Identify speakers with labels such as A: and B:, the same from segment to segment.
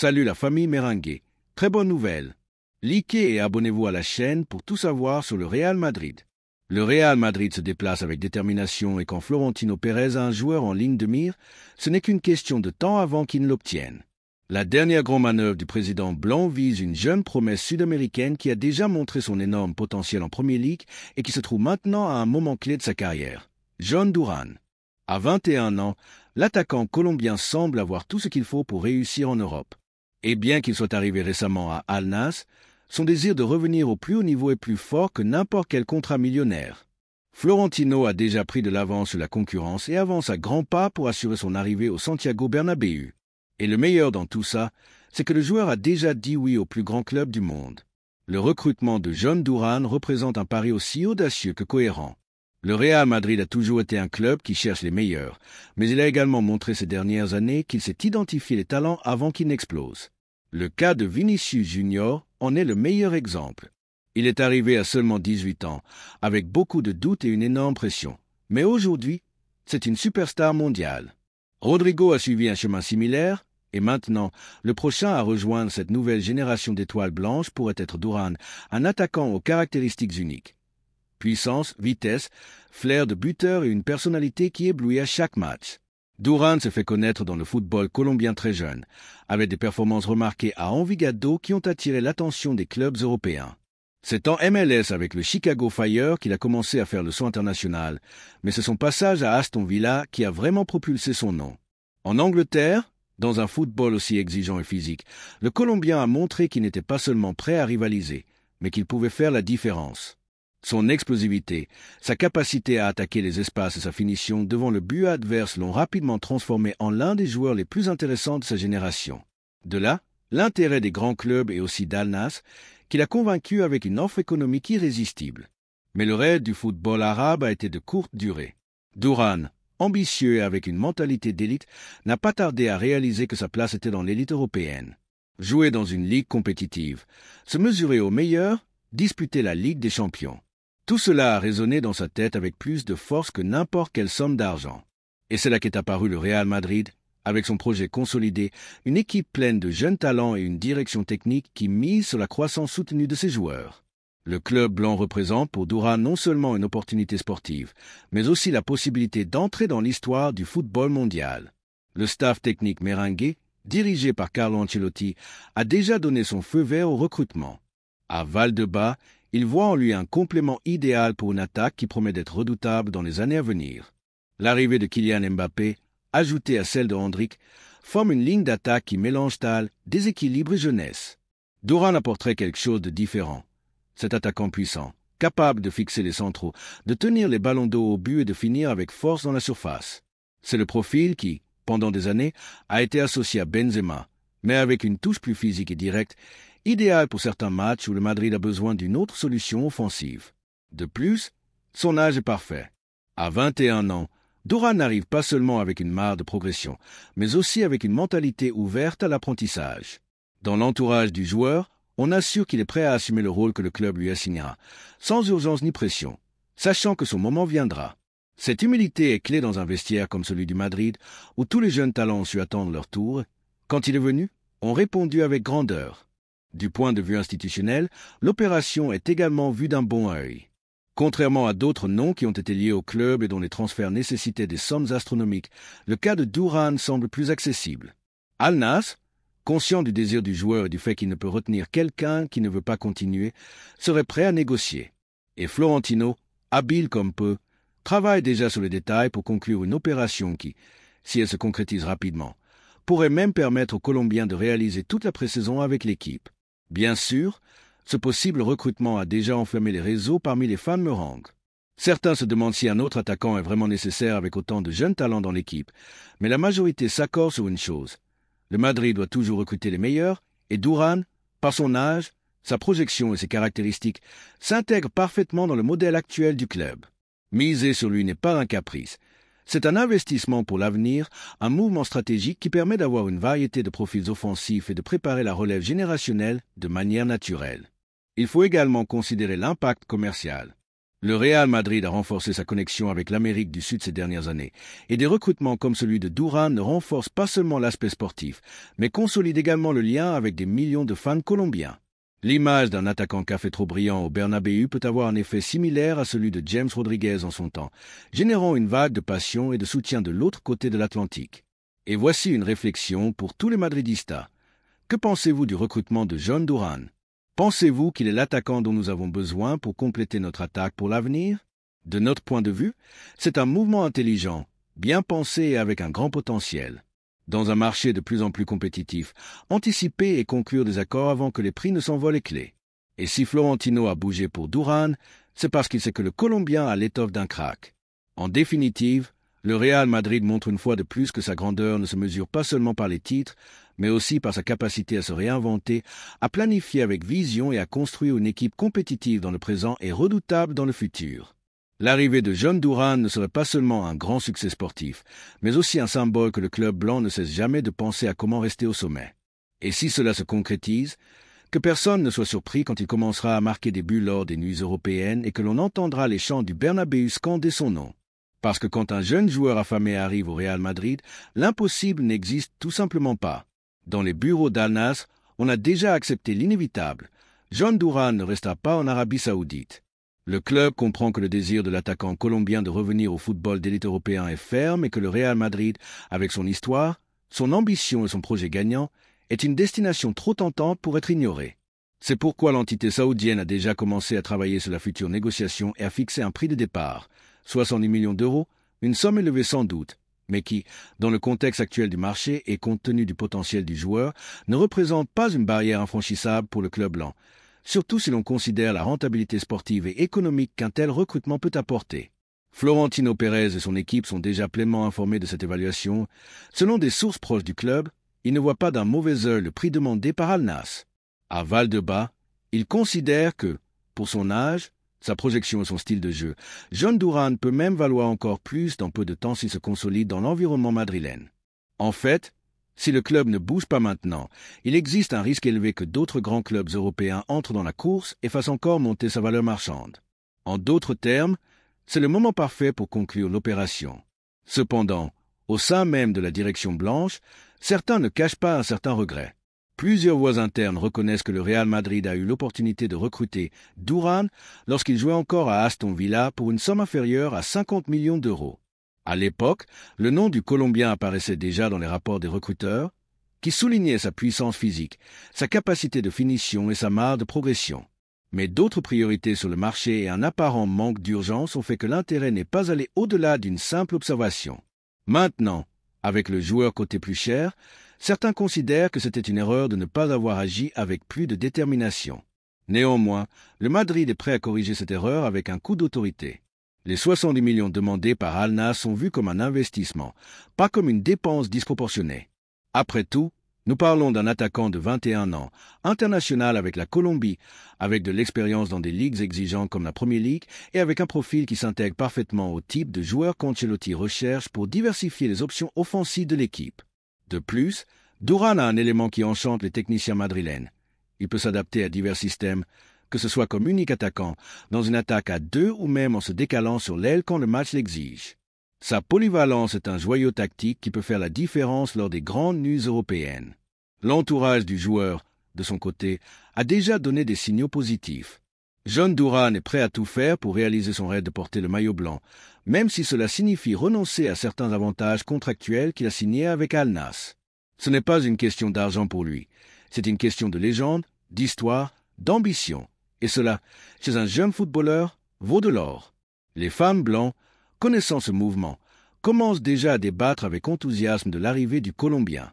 A: Salut la famille Merengue. Très bonne nouvelle. Likez et abonnez-vous à la chaîne pour tout savoir sur le Real Madrid. Le Real Madrid se déplace avec détermination et quand Florentino Pérez a un joueur en ligne de mire, ce n'est qu'une question de temps avant qu'il ne l'obtienne. La dernière grande manœuvre du président blanc vise une jeune promesse sud-américaine qui a déjà montré son énorme potentiel en Premier League et qui se trouve maintenant à un moment clé de sa carrière. Jhon Durán. À 21 ans, l'attaquant colombien semble avoir tout ce qu'il faut pour réussir en Europe. Et bien qu'il soit arrivé récemment à Al Nassr, son désir de revenir au plus haut niveau est plus fort que n'importe quel contrat millionnaire. Florentino a déjà pris de l'avance sur la concurrence et avance à grands pas pour assurer son arrivée au Santiago Bernabéu. Et le meilleur dans tout ça, c'est que le joueur a déjà dit oui au plus grand club du monde. Le recrutement de Jhon Durán représente un pari aussi audacieux que cohérent. Le Real Madrid a toujours été un club qui cherche les meilleurs, mais il a également montré ces dernières années qu'il sait identifier les talents avant qu'ils n'explosent. Le cas de Vinicius Junior en est le meilleur exemple. Il est arrivé à seulement 18 ans, avec beaucoup de doutes et une énorme pression. Mais aujourd'hui, c'est une superstar mondiale. Rodrigo a suivi un chemin similaire, et maintenant, le prochain à rejoindre cette nouvelle génération d'étoiles blanches pourrait être Durán, un attaquant aux caractéristiques uniques. Puissance, vitesse, flair de buteur et une personnalité qui éblouit à chaque match. Durán se fait connaître dans le football colombien très jeune, avec des performances remarquées à Envigado qui ont attiré l'attention des clubs européens. C'est en MLS avec le Chicago Fire qu'il a commencé à faire le saut international, mais c'est son passage à Aston Villa qui a vraiment propulsé son nom. En Angleterre, dans un football aussi exigeant et physique, le Colombien a montré qu'il n'était pas seulement prêt à rivaliser, mais qu'il pouvait faire la différence. Son explosivité, sa capacité à attaquer les espaces et sa finition devant le but adverse l'ont rapidement transformé en l'un des joueurs les plus intéressants de sa génération. De là, l'intérêt des grands clubs et aussi d'Al Nassr, qui l'a convaincu avec une offre économique irrésistible. Mais le rêve du football arabe a été de courte durée. Durán, ambitieux et avec une mentalité d'élite, n'a pas tardé à réaliser que sa place était dans l'élite européenne. Jouer dans une ligue compétitive, se mesurer aux meilleurs, disputer la Ligue des Champions. Tout cela a résonné dans sa tête avec plus de force que n'importe quelle somme d'argent. Et c'est là qu'est apparu le Real Madrid, avec son projet consolidé, une équipe pleine de jeunes talents et une direction technique qui mise sur la croissance soutenue de ses joueurs. Le club blanc représente pour Durán non seulement une opportunité sportive, mais aussi la possibilité d'entrer dans l'histoire du football mondial. Le staff technique merengue, dirigé par Carlo Ancelotti, a déjà donné son feu vert au recrutement. À Valdebebas, il voit en lui un complément idéal pour une attaque qui promet d'être redoutable dans les années à venir. L'arrivée de Kylian Mbappé, ajoutée à celle de Endrick, forme une ligne d'attaque qui mélange taille, déséquilibre et jeunesse. Durán apporterait quelque chose de différent. Cet attaquant puissant, capable de fixer les centraux, de tenir les ballons d'eau au but et de finir avec force dans la surface. C'est le profil qui, pendant des années, a été associé à Benzema, mais avec une touche plus physique et directe, idéal pour certains matchs où le Madrid a besoin d'une autre solution offensive. De plus, son âge est parfait. À 21 ans, Durán n'arrive pas seulement avec une marge de progression, mais aussi avec une mentalité ouverte à l'apprentissage. Dans l'entourage du joueur, on assure qu'il est prêt à assumer le rôle que le club lui assignera, sans urgence ni pression, sachant que son moment viendra. Cette humilité est clé dans un vestiaire comme celui du Madrid, où tous les jeunes talents ont su attendre leur tour. Quand il est venu, ont répondu avec grandeur. Du point de vue institutionnel, l'opération est également vue d'un bon œil. Contrairement à d'autres noms qui ont été liés au club et dont les transferts nécessitaient des sommes astronomiques, le cas de Durán semble plus accessible. Al Nassr, conscient du désir du joueur et du fait qu'il ne peut retenir quelqu'un qui ne veut pas continuer, serait prêt à négocier. Et Florentino, habile comme peu, travaille déjà sur les détails pour conclure une opération qui, si elle se concrétise rapidement, pourrait même permettre aux Colombiens de réaliser toute la pré-saison avec l'équipe. Bien sûr, ce possible recrutement a déjà enflammé les réseaux parmi les fans merengues. Certains se demandent si un autre attaquant est vraiment nécessaire avec autant de jeunes talents dans l'équipe, mais la majorité s'accorde sur une chose. Le Madrid doit toujours recruter les meilleurs, et Durán, par son âge, sa projection et ses caractéristiques, s'intègre parfaitement dans le modèle actuel du club. Miser sur lui n'est pas un caprice. C'est un investissement pour l'avenir, un mouvement stratégique qui permet d'avoir une variété de profils offensifs et de préparer la relève générationnelle de manière naturelle. Il faut également considérer l'impact commercial. Le Real Madrid a renforcé sa connexion avec l'Amérique du Sud ces dernières années, et des recrutements comme celui de Durán ne renforcent pas seulement l'aspect sportif, mais consolident également le lien avec des millions de fans colombiens. L'image d'un attaquant café trop brillant au Bernabéu peut avoir un effet similaire à celui de James Rodriguez en son temps, générant une vague de passion et de soutien de l'autre côté de l'Atlantique. Et voici une réflexion pour tous les Madridistas. Que pensez-vous du recrutement de Jhon Durán? Pensez-vous qu'il est l'attaquant dont nous avons besoin pour compléter notre attaque pour l'avenir? De notre point de vue, c'est un mouvement intelligent, bien pensé et avec un grand potentiel. Dans un marché de plus en plus compétitif, anticiper et conclure des accords avant que les prix ne s'envolent est clé. Et si Florentino a bougé pour Durán, c'est parce qu'il sait que le Colombien a l'étoffe d'un crack. En définitive, le Real Madrid montre une fois de plus que sa grandeur ne se mesure pas seulement par les titres, mais aussi par sa capacité à se réinventer, à planifier avec vision et à construire une équipe compétitive dans le présent et redoutable dans le futur. L'arrivée de Jhon Durán ne serait pas seulement un grand succès sportif, mais aussi un symbole que le club blanc ne cesse jamais de penser à comment rester au sommet. Et si cela se concrétise, que personne ne soit surpris quand il commencera à marquer des buts lors des nuits européennes et que l'on entendra les chants du Bernabéu scander son nom. Parce que quand un jeune joueur affamé arrive au Real Madrid, l'impossible n'existe tout simplement pas. Dans les bureaux d'Al Nassr, on a déjà accepté l'inévitable. Jhon Durán ne restera pas en Arabie Saoudite. Le club comprend que le désir de l'attaquant colombien de revenir au football d'élite européen est ferme et que le Real Madrid, avec son histoire, son ambition et son projet gagnant, est une destination trop tentante pour être ignorée. C'est pourquoi l'entité saoudienne a déjà commencé à travailler sur la future négociation et a fixé un prix de départ, 70 millions d'euros, une somme élevée sans doute, mais qui, dans le contexte actuel du marché et compte tenu du potentiel du joueur, ne représente pas une barrière infranchissable pour le club blanc, surtout si l'on considère la rentabilité sportive et économique qu'un tel recrutement peut apporter. Florentino Pérez et son équipe sont déjà pleinement informés de cette évaluation. Selon des sources proches du club, ils ne voient pas d'un mauvais œil le prix demandé par Al Nassr. À Valdebebas, ils considèrent que, pour son âge, sa projection et son style de jeu, Jhon Durán peut même valoir encore plus dans peu de temps s'il se consolide dans l'environnement madrilène. En fait, si le club ne bouge pas maintenant, il existe un risque élevé que d'autres grands clubs européens entrent dans la course et fassent encore monter sa valeur marchande. En d'autres termes, c'est le moment parfait pour conclure l'opération. Cependant, au sein même de la direction blanche, certains ne cachent pas un certain regret. Plusieurs voix internes reconnaissent que le Real Madrid a eu l'opportunité de recruter Durán lorsqu'il jouait encore à Aston Villa pour une somme inférieure à 50 millions d'euros. À l'époque, le nom du Colombien apparaissait déjà dans les rapports des recruteurs, qui soulignaient sa puissance physique, sa capacité de finition et sa marge de progression. Mais d'autres priorités sur le marché et un apparent manque d'urgence ont fait que l'intérêt n'est pas allé au-delà d'une simple observation. Maintenant, avec le joueur coté plus cher, certains considèrent que c'était une erreur de ne pas avoir agi avec plus de détermination. Néanmoins, le Madrid est prêt à corriger cette erreur avec un coup d'autorité. Les 70 millions demandés par Al Nassr sont vus comme un investissement, pas comme une dépense disproportionnée. Après tout, nous parlons d'un attaquant de 21 ans, international avec la Colombie, avec de l'expérience dans des ligues exigeantes comme la Premier League et avec un profil qui s'intègre parfaitement au type de joueur qu'Ancelotti recherche pour diversifier les options offensives de l'équipe. De plus, Durán a un élément qui enchante les techniciens madrilènes. Il peut s'adapter à divers systèmes, que ce soit comme unique attaquant, dans une attaque à deux ou même en se décalant sur l'aile quand le match l'exige. Sa polyvalence est un joyau tactique qui peut faire la différence lors des grandes nuits européennes. L'entourage du joueur, de son côté, a déjà donné des signaux positifs. Jhon Durán est prêt à tout faire pour réaliser son rêve de porter le maillot blanc, même si cela signifie renoncer à certains avantages contractuels qu'il a signés avec Al Nassr. Ce n'est pas une question d'argent pour lui, c'est une question de légende, d'histoire, d'ambition. Et cela, chez un jeune footballeur, vaut de l'or. Les fans blancs, connaissant ce mouvement, commencent déjà à débattre avec enthousiasme de l'arrivée du Colombien.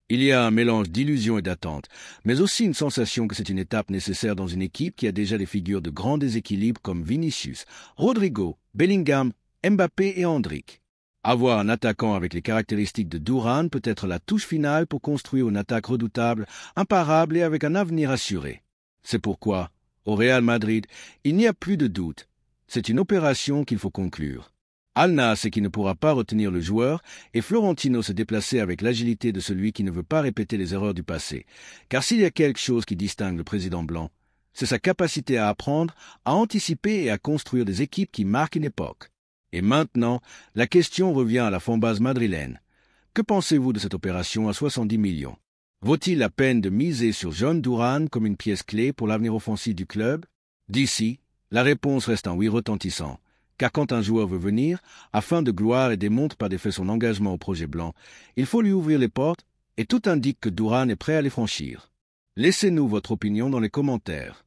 A: Il y a un mélange d'illusions et d'attentes, mais aussi une sensation que c'est une étape nécessaire dans une équipe qui a déjà des figures de grands déséquilibres comme Vinicius, Rodrigo, Bellingham, Mbappé et Endrick. Avoir un attaquant avec les caractéristiques de Durán peut être la touche finale pour construire une attaque redoutable, imparable et avec un avenir assuré. C'est pourquoi, au Real Madrid, il n'y a plus de doute. C'est une opération qu'il faut conclure. Al Nassr sait qu'il ne pourra pas retenir le joueur et Florentino s'est déplacé avec l'agilité de celui qui ne veut pas répéter les erreurs du passé. Car s'il y a quelque chose qui distingue le président blanc, c'est sa capacité à apprendre, à anticiper et à construire des équipes qui marquent une époque. Et maintenant, la question revient à la fanbase madrilène. Que pensez-vous de cette opération à 70 millions? Vaut-il la peine de miser sur John Duran comme une pièce clé pour l'avenir offensif du club? D'ici, la réponse reste un oui retentissant. Car quand un joueur veut venir, afin de gloire et démontre par des faits son engagement au projet blanc, il faut lui ouvrir les portes, et tout indique que Duran est prêt à les franchir. Laissez-nous votre opinion dans les commentaires.